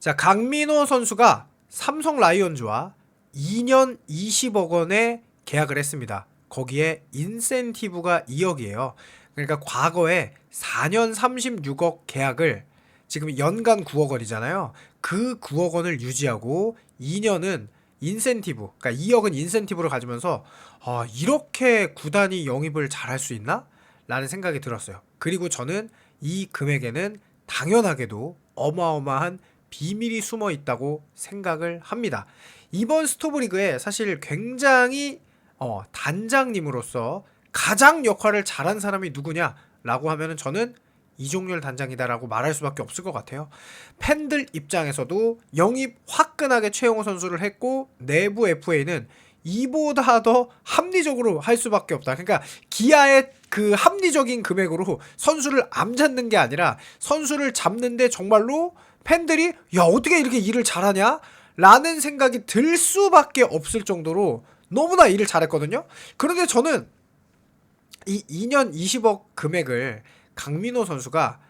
자, 강민호 선수가 삼성 라이온즈와 2년 20억 원에 계약을 했습니다. 거기에 인센티브가 2억이에요. 그러니까 과거에 4년 36억 계약을 지금 연간 9억 원이잖아요. 그 9억 원을 유지하고 2년은 인센티브, 그러니까 2억은 인센티브를 가지면서 이렇게 구단이 영입을 잘할 수 있나? 라는 생각이 들었어요. 그리고 저는 이 금액에는 당연하게도 어마어마한 비밀이 숨어 있다고 생각을 합니다. 이번 스토브리그에 사실 굉장히 단장님으로서 가장 역할을 잘한 사람이 누구냐라고 하면은 저는 이종렬 단장이다라고 말할 수밖에 없을 것 같아요. 팬들 입장에서도 영입 화끈하게 최용호 선수를 했고 내부 FA는 이보다 더 합리적으로 할 수밖에 없다. 그러니까 기아의 그 합리적인 금액으로 선수를 암 잡는 게 아니라 선수를 잡는데 정말로 팬들이 야 어떻게 이렇게 일을 잘하냐? 라는 생각이 들 수밖에 없을 정도로 너무나 일을 잘했거든요. 그런데 저는 이 2년 20억 금액을 강민호 선수가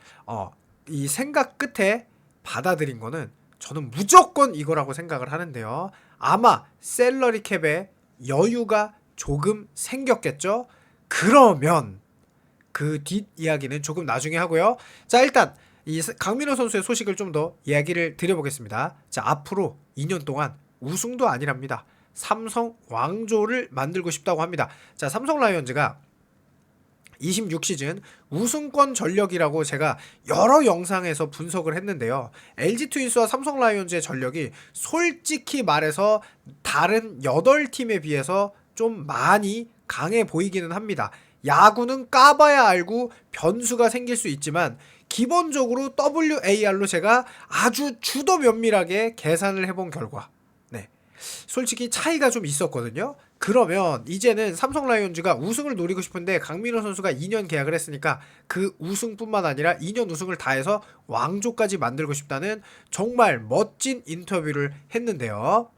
이 생각 끝에 받아들인 거는 저는 무조건 이거라고 생각을 하는데요. 아마 셀러리 캡에 여유가 조금 생겼겠죠. 그러면 그 뒷이야기는 조금 나중에 하고요. 자, 일단 이 강민호 선수의 소식을 좀 더 이야기를 드려보겠습니다. 자, 앞으로 2년 동안 우승도 아니랍니다. 삼성 왕조를 만들고 싶다고 합니다. 자, 삼성 라이온즈가 26시즌 우승권 전력이라고 제가 여러 영상에서 분석을 했는데요. LG 트윈스와 삼성 라이온즈의 전력이 솔직히 말해서 다른 8팀에 비해서 좀 많이 강해 보이기는 합니다. 야구는 까봐야 알고 변수가 생길 수 있지만 기본적으로 WAR로 제가 아주 주도 면밀하게 계산을 해본 결과 솔직히 차이가 좀 있었거든요. 그러면 이제는 삼성 라이온즈가 우승을 노리고 싶은데 강민호 선수가 2년 계약을 했으니까 그 우승뿐만 아니라 2년 우승을 다해서 왕조까지 만들고 싶다는 정말 멋진 인터뷰를 했는데요.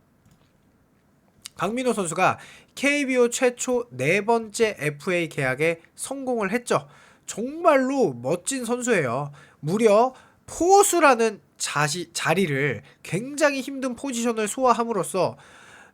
강민호 선수가 KBO 최초 4번째 FA 계약에 성공을 했죠. 정말로 멋진 선수예요. 무려 포수라는 자리를 굉장히 힘든 포지션을 소화함으로써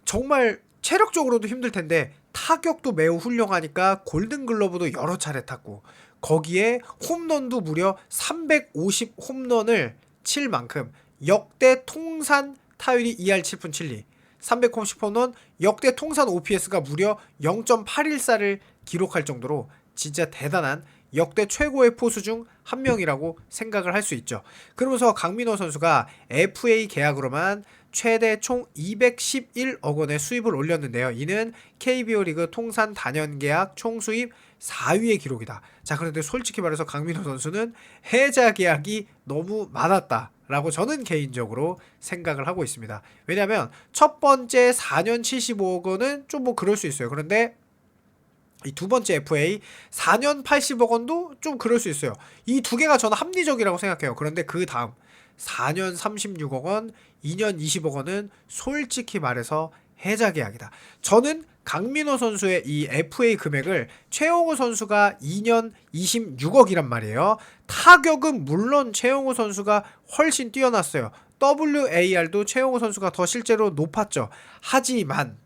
정말 체력적으로도 힘들 텐데 타격도 매우 훌륭하니까 골든글러브도 여러 차례 탔고 거기에 홈런도 무려 350 홈런을 칠 만큼 역대 통산 타율이 2할 7푼 7리 350 홈런 역대 통산 OPS가 무려 0.814를 기록할 정도로 진짜 대단한 역대 최고의 포수 중 한 명이라고 생각을 할 수 있죠. 그러면서 강민호 선수가 FA 계약으로만 최대 총 211억 원의 수입을 올렸는데요. 이는 KBO 리그 통산 단연 계약 총 수입 4위의 기록이다. 자, 그런데 솔직히 말해서 강민호 선수는 해자 계약이 너무 많았다. 라고 저는 개인적으로 생각을 하고 있습니다. 왜냐면 첫 번째 4년 75억 원은 좀 뭐 그럴 수 있어요. 그런데 이 두 번째 FA 4년 80억 원도 좀 그럴 수 있어요. 이 두 개가 저는 합리적이라고 생각해요. 그런데 그 다음 4년 36억 원, 2년 20억 원은 솔직히 말해서 해자 계약이다. 저는 강민호 선수의 이 FA 금액을 최용호 선수가 2년 26억이란 말이에요. 타격은 물론 최용호 선수가 훨씬 뛰어났어요. WAR도 최용호 선수가 더 실제로 높았죠. 하지만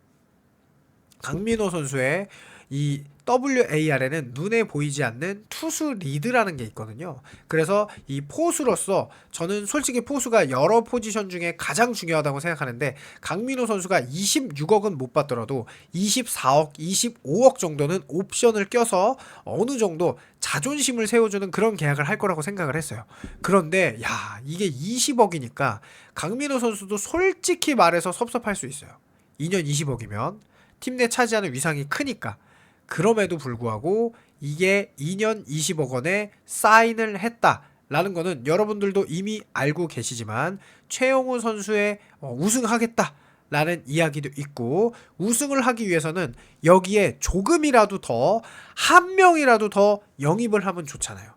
강민호 선수의 이 WAR에는 눈에 보이지 않는 투수 리드라는 게 있거든요. 그래서 이 포수로서 저는 솔직히 포수가 여러 포지션 중에 가장 중요하다고 생각하는데 강민호 선수가 26억은 못 받더라도 24억, 25억 정도는 옵션을 껴서 어느 정도 자존심을 세워주는 그런 계약을 할 거라고 생각을 했어요. 그런데 이게 20억이니까 강민호 선수도 솔직히 말해서 섭섭할 수 있어요. 2년 20억이면 팀 내 차지하는 위상이 크니까. 그럼에도 불구하고 이게 2년 20억 원에 사인을 했다라는 거는 여러분들도 이미 알고 계시지만 최용호 선수의 우승하겠다라는 이야기도 있고 우승을 하기 위해서는 여기에 조금이라도 더 한 명이라도 더 영입을 하면 좋잖아요.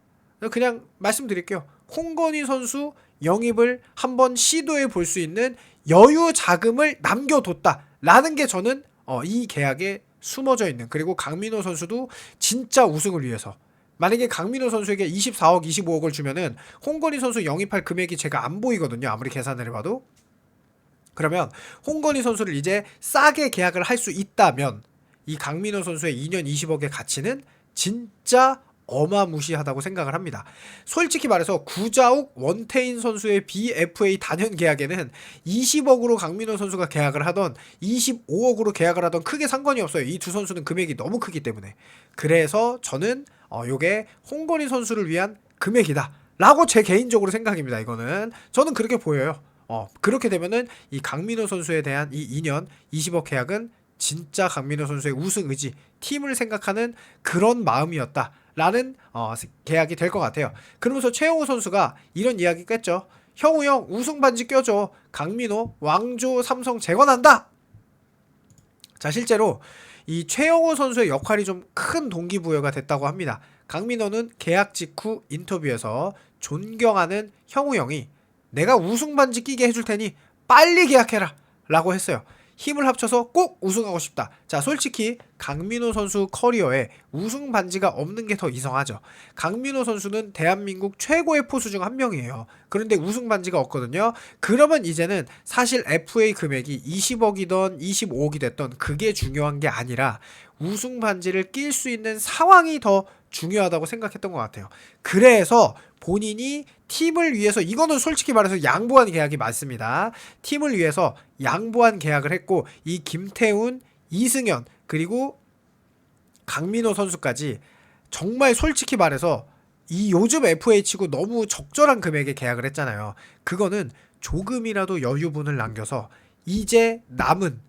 그냥 말씀드릴게요. 홍건희 선수 영입을 한번 시도해 볼 수 있는 여유 자금을 남겨뒀다라는 게 저는 이 계약에 숨어져 있는 그리고 강민호 선수도 진짜 우승을 위해서 만약에 강민호 선수에게 24억, 25억을 주면은 홍건희 선수 영입할 금액이 제가 안 보이거든요. 아무리 계산을 해봐도. 그러면 홍건희 선수를 이제 싸게 계약을 할 수 있다면 이 강민호 선수의 2년 20억의 가치는 진짜 어마무시하다고 생각을 합니다. 솔직히 말해서 구자욱, 원태인 선수의 BFA 단연 계약에는 20억으로 강민호 선수가 계약을 하던 25억으로 계약을 하던 크게 상관이 없어요. 이 두 선수는 금액이 너무 크기 때문에. 그래서 저는 요게 홍건희 선수를 위한 금액이다 라고 제 개인적으로 생각입니다. 이거는 저는 그렇게 보여요. 그렇게 되면은 이 강민호 선수에 대한 이 2년 20억 계약은 진짜 강민호 선수의 우승 의지, 팀을 생각하는 그런 마음이었다라는 계약이 될 것 같아요. 그러면서 최영우 선수가 이런 이야기 깼죠. 형우 형 우승 반지 껴줘. 강민호 왕조 삼성 재건한다. 자, 실제로 이 최영우 선수의 역할이 좀 큰 동기부여가 됐다고 합니다. 강민호는 계약 직후 인터뷰에서 존경하는 형우 형이 내가 우승 반지 끼게 해줄 테니 빨리 계약해라 라고 했어요. 힘을 합쳐서 꼭 우승하고 싶다. 자, 솔직히 강민호 선수 커리어에 우승 반지가 없는 게 더 이상하죠. 강민호 선수는 대한민국 최고의 포수 중 한 명이에요. 그런데 우승 반지가 없거든요. 그러면 이제는 사실 FA 금액이 20억이던 25억이 됐던 그게 중요한 게 아니라 우승 반지를 낄 수 있는 상황이 더 중요하다고 생각했던 것 같아요. 그래서 본인이 팀을 위해서, 이거는 솔직히 말해서 양보한 계약이 맞습니다. 팀을 위해서 양보한 계약을 했고, 이 김태훈, 이승현 그리고 강민호 선수까지 정말 솔직히 말해서 이 요즘 FA치고 너무 적절한 금액에 계약을 했잖아요. 그거는 조금이라도 여유분을 남겨서 이제 남은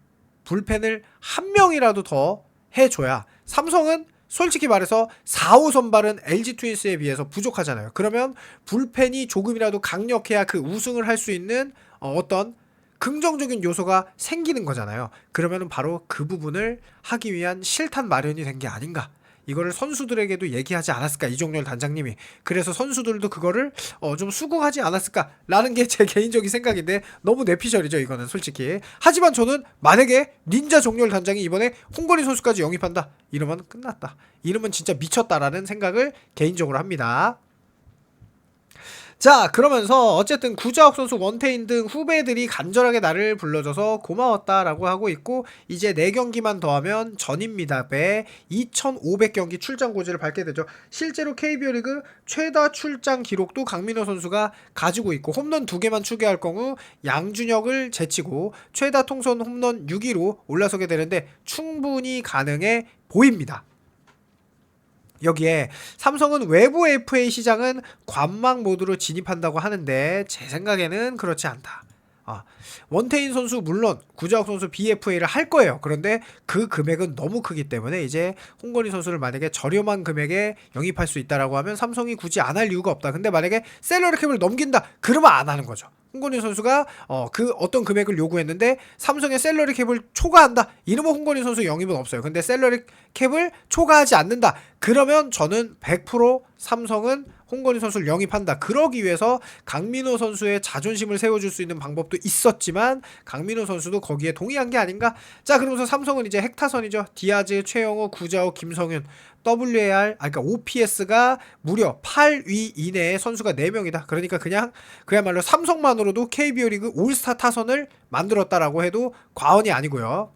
불펜을 한 명이라도 더 해줘야, 삼성은 솔직히 말해서 4호 선발은 LG 트윈스에 비해서 부족하잖아요. 그러면 불펜이 조금이라도 강력해야 그 우승을 할 수 있는 어떤 긍정적인 요소가 생기는 거잖아요. 그러면 바로 그 부분을 하기 위한 실탄 마련이 된 게 아닌가. 이거를 선수들에게도 얘기하지 않았을까, 이종렬 단장님이. 그래서 선수들도 그거를 좀 수긍하지 않았을까라는 게 제 개인적인 생각인데, 너무 내피셜이죠 이거는 솔직히. 하지만 저는 만약에 닌자 종렬 단장이 이번에 홍건희 선수까지 영입한다 이러면 끝났다, 이러면 진짜 미쳤다라는 생각을 개인적으로 합니다. 자, 그러면서 어쨌든 구자욱 선수, 원태인 등 후배들이 간절하게 나를 불러줘서 고마웠다라고 하고 있고, 이제 4경기만 더하면 전입미답에 2500경기 출장 고지를 밟게 되죠. 실제로 KBO 리그 최다 출장 기록도 강민호 선수가 가지고 있고, 홈런 2개만 추가할 경우 양준혁을 제치고 최다 통선 홈런 6위로 올라서게 되는데 충분히 가능해 보입니다. 여기에 삼성은 외부 FA 시장은 관망 모드로 진입한다고 하는데 제 생각에는 그렇지 않다. 원태인 선수 물론 구자욱 선수 BFA를 할 거예요. 그런데 그 금액은 너무 크기 때문에 이제 홍건희 선수를 만약에 저렴한 금액에 영입할 수 있다라고 하면 삼성이 굳이 안 할 이유가 없다. 근데 만약에 셀러리 캡을 넘긴다 그러면 안 하는 거죠. 홍건희 선수가 그 어떤 금액을 요구했는데 삼성의 셀러리 캡을 초과한다 이러면 홍건희 선수 영입은 없어요. 근데 셀러리 캡을 초과하지 않는다 그러면 저는 100% 삼성은 홍건희 선수를 영입한다. 그러기 위해서 강민호 선수의 자존심을 세워줄 수 있는 방법도 있었지만 강민호 선수도 거기에 동의한 게 아닌가. 자, 그러면서 삼성은 이제 핵타선이죠. 디아즈, 최영호, 구자욱, 김성윤, WAR, 그러니까 OPS가 무려 8위 이내의 선수가 4명이다. 그러니까 그냥 그야말로 삼성만으로도 KBO 리그 올스타 타선을 만들었다라고 해도 과언이 아니고요.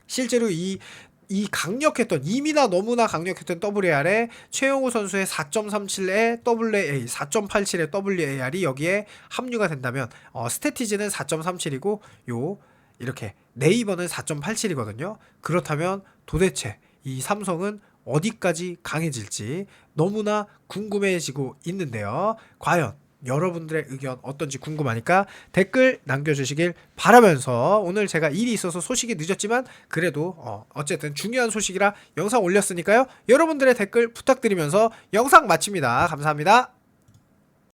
실제로 이 강력했던, 이미나 너무나 강력했던 WAR에 최영우 선수의 4.37의 WA, 4.87의 WAR이 여기에 합류가 된다면 스태티즈는 4.37이고 이렇게 네이버는 4.87이거든요. 그렇다면 도대체 이 삼성은 어디까지 강해질지 너무나 궁금해지고 있는데요. 과연 여러분들의 의견 어떤지 궁금하니까 댓글 남겨주시길 바라면서, 오늘 제가 일이 있어서 소식이 늦었지만 그래도 어쨌든 중요한 소식이라 영상 올렸으니까요. 여러분들의 댓글 부탁드리면서 영상 마칩니다. 감사합니다.